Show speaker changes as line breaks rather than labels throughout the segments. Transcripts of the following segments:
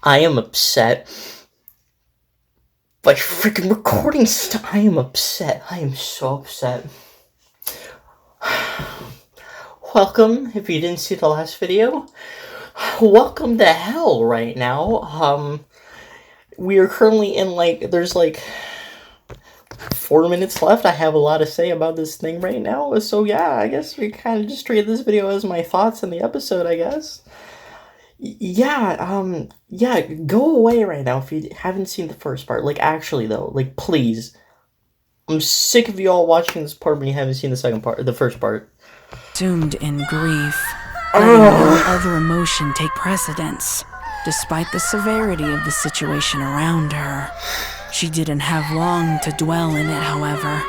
I am upset. Like, freaking recording I am upset. I am so upset. Welcome, if you didn't see the last video. Welcome to hell right now. We are currently in, there's 4 minutes left. I have a lot to say about this thing right now. So yeah, I guess we kind of just treat this video as my thoughts on the episode, I guess. Yeah, go away right now if you haven't seen the first part. Actually, though, please. I'm sick of you all watching this part when you haven't seen the first part.
Consumed in grief, letting no other emotion take precedence. Despite the severity of the situation around her, she didn't have long to dwell in it, however.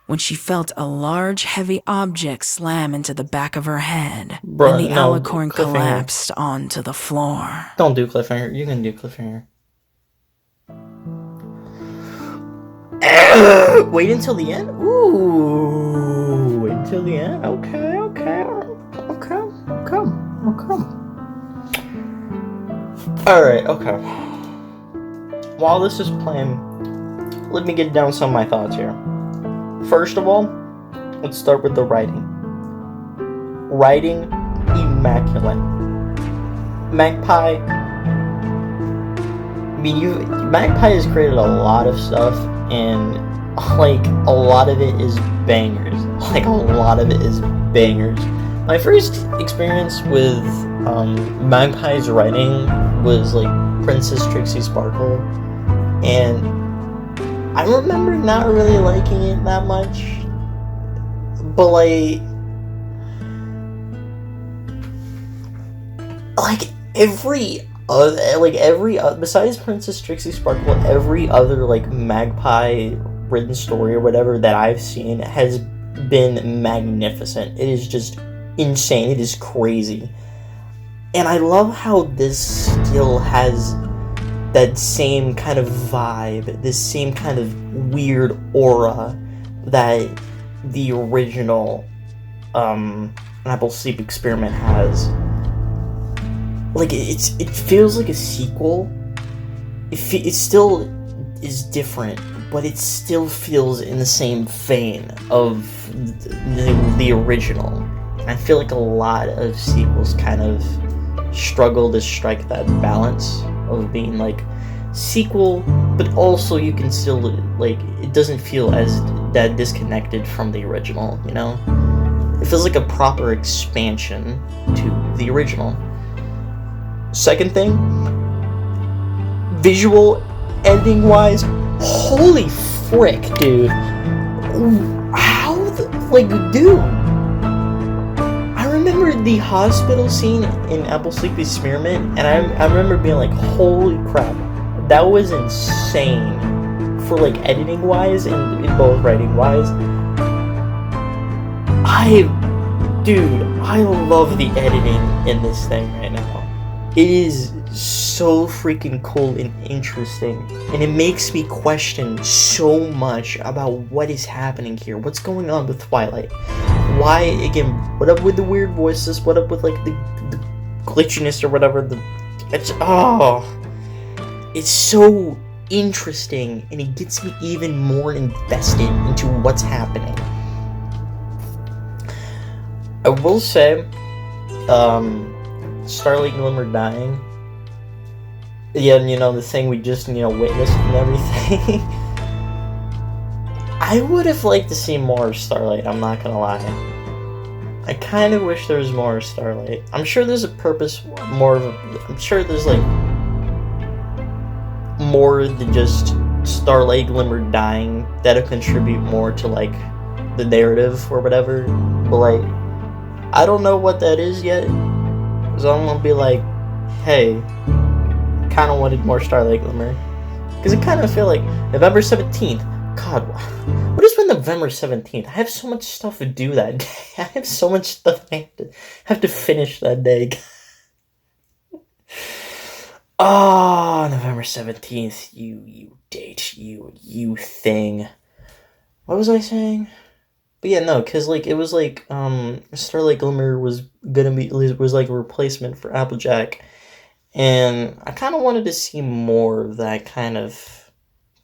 When she felt a large, heavy object slam into the back of her head,
Bruh,
and the
no,
alicorn collapsed onto the floor.
Don't do cliffhanger. You can do cliffhanger. Wait until the end? Ooh, wait until the end? Okay. Alright, okay. While this is playing, let me get down some of my thoughts here. First of all, let's start with the writing. Writing, immaculate. Magpie has created a lot of stuff, and a lot of it is bangers. My first experience with Magpie's writing was Princess Trixie Sparkle, and I remember not really liking it that much, but besides Princess Trixie Sparkle, every other Magpie written story or whatever that I've seen has been magnificent. It is just insane. It is crazy. And I love how this still has that same kind of vibe, this same kind of weird aura that the original Appleseed Experiment has. It feels like a sequel. It still is different, but it still feels in the same vein of the original. And I feel like a lot of sequels kind of struggle to strike that balance of being sequel, but also you can still it doesn't feel as that disconnected from the original, you know? It feels like a proper expansion to the original. Second thing, visual ending wise, holy frick, dude. How dude, I remember the hospital scene in Appleseed Experiment, and I remember being holy crap, that was insane for editing wise and both writing wise. I love the editing in this thing right now. It is so freaking cool and interesting, and it makes me question so much about what is happening here. What's going on with Twilight? Why, again, what up with the weird voices? What up with the glitchiness or whatever? It's so interesting, and it gets me even more invested into what's happening. I will say, Starlight Glimmer dying. Yeah, the thing we just, witnessed and everything. I would have liked to see more of Starlight, I'm not gonna lie. I kind of wish there was more of Starlight. I'm sure there's a purpose, I'm sure there's, more than just Starlight Glimmer dying that'll contribute more to, the narrative or whatever. But, I don't know what that is yet. So I'm gonna be hey, kind of wanted more Starlight Glimmer. Because I kind of feel November 17th. God, what is with November 17th? I have so much stuff to do that day. I have so much stuff I have to finish that day. November 17th. You date. You thing. What was I saying? But yeah, no, because it was Starlight Glimmer was gonna be a replacement for Applejack, And I kind of wanted to see more of that kind of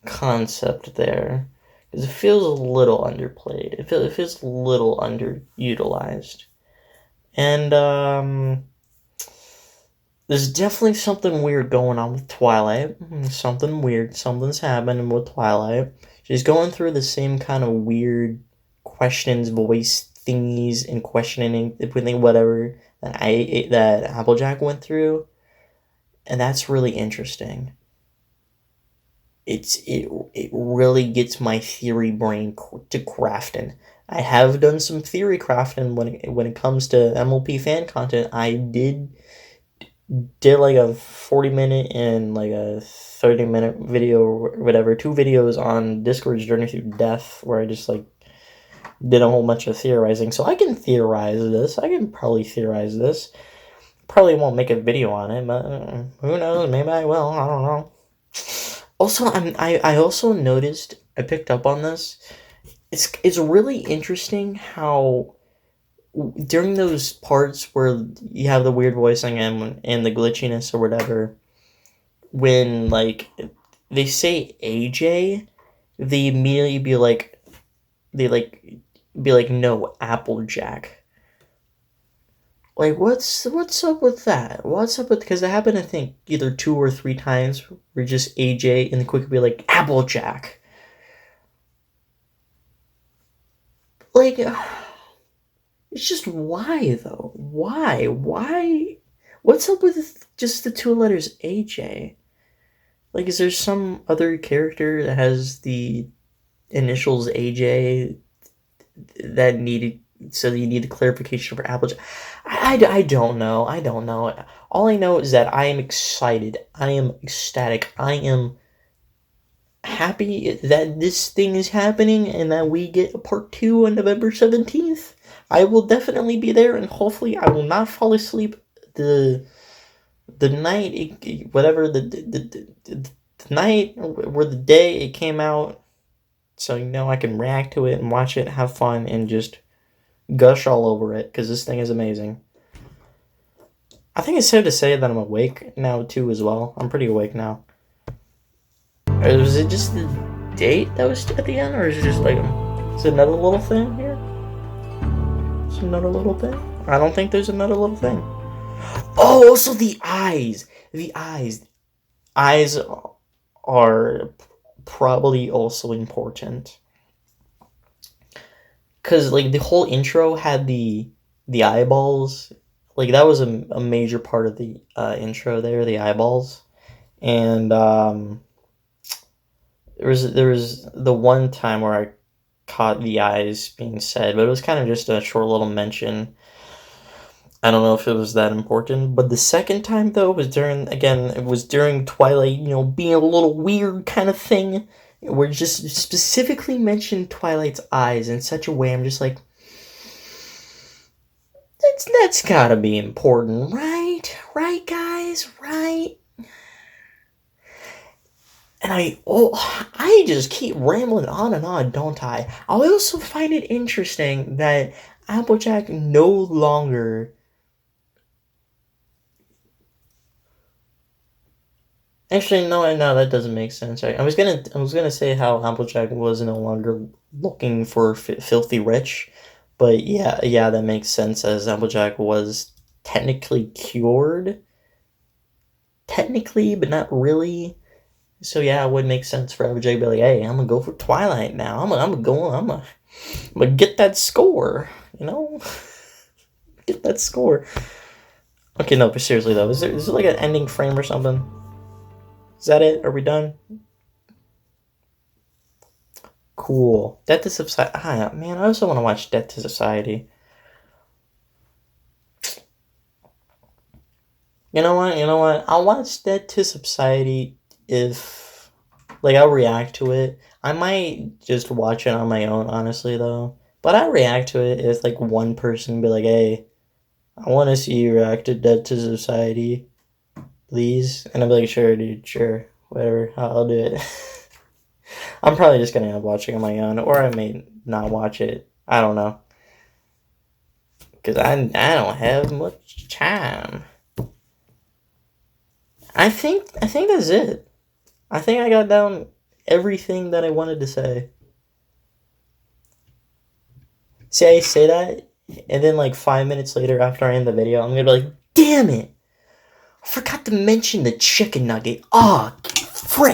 concept there. Because it feels a little underplayed. It feels a little underutilized. And, there's definitely something weird going on with Twilight. Something weird. Something's happening with Twilight. She's going through the same kind of weird questions, voice thingies, and questioning everything, whatever that Applejack went through, and that's really interesting. It really gets my theory brain to crafting. I have done some theory crafting when it comes to MLP fan content. I did like a 40-minute and like a 30-minute video or whatever, two videos on Discord's Journey Through Death, where I just like did a whole bunch of theorizing. So I can theorize this. I can probably theorize this. Probably won't make a video on it, but who knows? Maybe I will. I don't know. Also, I also noticed, I picked up on this. It's really interesting how during those parts where you have the weird voicing and the glitchiness or whatever, when like they say AJ, they immediately be like no, Applejack. Like what's up with that? What's up with, because it happened I think either 2 or 3 times where just AJ and the quick be like Applejack. Like it's just why though? Why? Why? What's up with just the 2 letters AJ? Like, is there some other character that has the initials AJ that needed, so you need a clarification for Applejack? I don't know. I don't know. All I know is that I am excited. I am ecstatic. I am happy that this thing is happening and that we get a part 2 on November 17th. I will definitely be there, and hopefully I will not fall asleep the night whatever the night or the day it came out, so I can react to it and watch it, have fun, and just gush all over it, because this thing is amazing. I think it's safe to say that I'm awake now too as well. I'm pretty awake now. Or was it just the date that was at the end, or is it just like is another little thing here? It's another little thing? I don't think there's another little thing. Oh, also the eyes. The eyes. Eyes are probably also important. Because, like, the whole intro had the eyeballs. Like, that was a major part of the intro there, the eyeballs. And there was the one time where I caught the eyes being said, but it was kind of just a short little mention. I don't know if it was that important, but the second time though was during Twilight, being a little weird kind of thing, where it just specifically mentioned Twilight's eyes in such a way I'm just like, that's gotta be important, right? Right, guys? Right? And I just keep rambling on and on, don't I? I also find it interesting that Applejack no longer... Actually, no, that doesn't make sense. I was gonna say how Applejack was no longer looking for filthy rich, but yeah, that makes sense, as Applejack was technically cured, technically, but not really. So yeah, it would make sense for Applejack to be like, hey, I'm gonna go for Twilight now. I'm gonna get that score, get that score. Okay, no, but seriously though, is there like an ending frame or something? Is that it? Are we done? Cool. Death to Society. Man, I also want to watch Death to Society. You know what? I'll watch Death to Society if, like, I'll react to it. I might just watch it on my own, honestly, though. But I react to it if, like, one person be like, hey, I want to see you react to Death to Society, please. And I'll be like, sure, dude, sure. Whatever, I'll do it. I'm probably just gonna end up watching on my own, or I may not watch it. I don't know. Because I don't have much time. I think that's it. I think I got down everything that I wanted to say. See, I say that, and then like 5 minutes later after I end the video, I'm gonna be like, damn it! I forgot to mention the chicken nugget. Ah, frick!